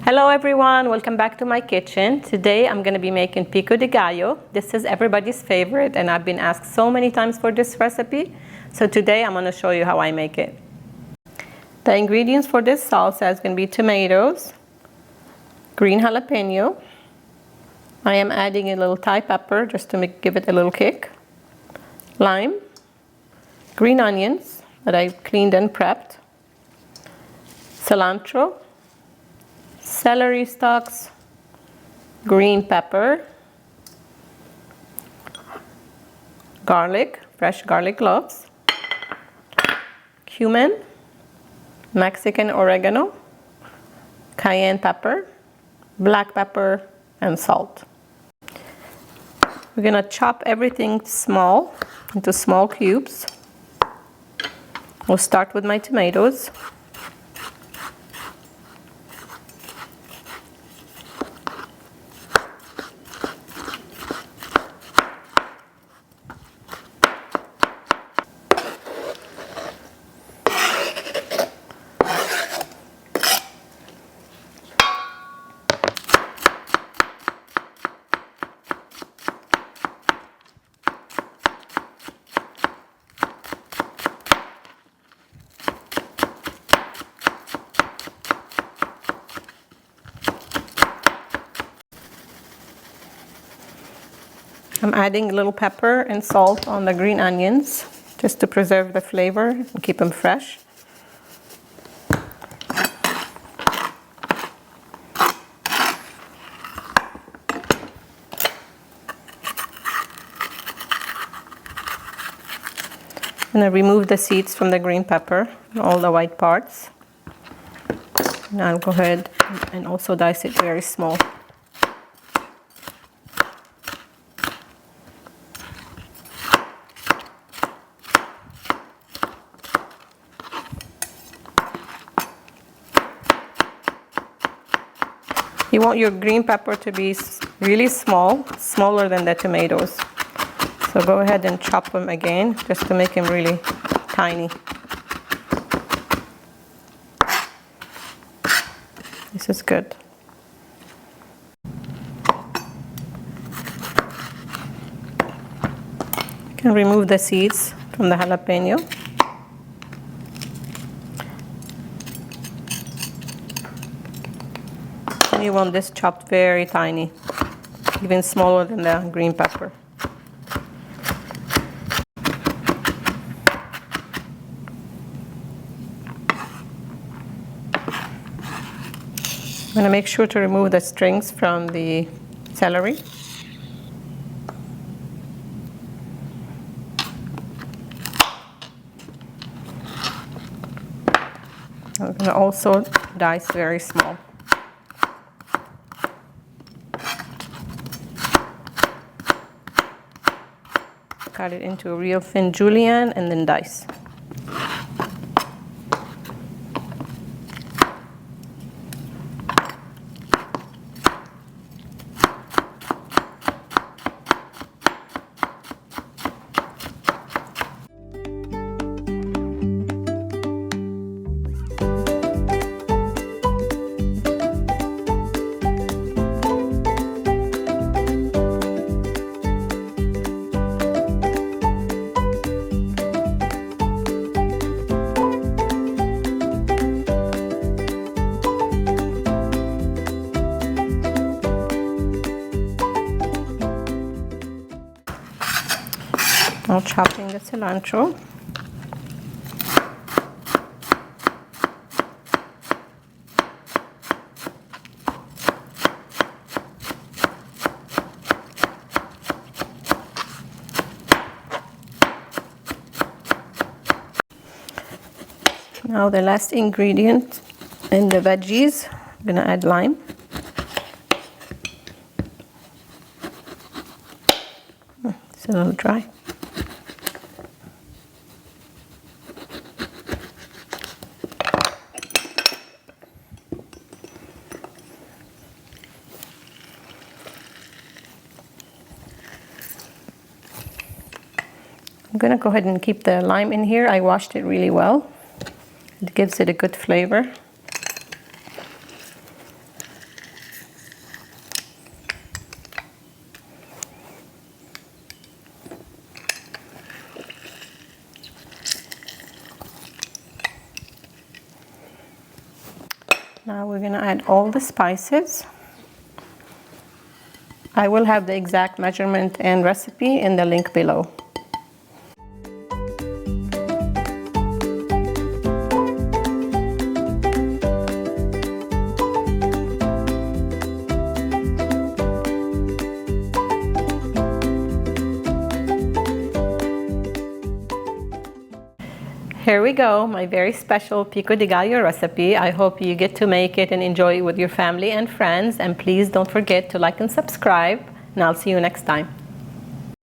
Hello everyone, welcome back to my kitchen. Today I'm going to be making pico de gallo. This is everybody's favorite and I've been asked so many times for this recipe. So today I'm going to show you how I make it. The ingredients for this salsa is going to be tomatoes, green jalapeno. I am adding a little Thai pepper just to give it a little kick. Lime, green onions that I cleaned and prepped, cilantro, celery stalks, green pepper, garlic, fresh garlic cloves, cumin, Mexican oregano, cayenne pepper, black pepper, and salt. We're gonna chop everything small into small cubes. We'll start with my tomatoes. I'm adding a little pepper and salt on the green onions just to preserve the flavor and keep them fresh. I'm going to remove the seeds from the green pepper and all the white parts. And I'll go ahead and also dice it very small. You want your green pepper to be really small, smaller than the tomatoes. So go ahead and chop them again, just to make them really tiny. This is good. You can remove the seeds from the jalapeno. And you want this chopped very tiny, even smaller than the green pepper. I'm going to make sure to remove the strings from the celery. I'm going to also dice very small. Cut it into a real thin julienne and then dice. Now chopping the cilantro. Now the last ingredient in the veggies, I'm going to add lime. It's a little dry. I'm going to go ahead and keep the lime in here. I washed it really well. It gives it a good flavor. Now we're gonna add all the spices. I will have the exact measurement and recipe in the link below. Here we go, my very special pico de gallo recipe. I hope you get to make it and enjoy it with your family and friends. And please don't forget to like and subscribe. And I'll see you next time.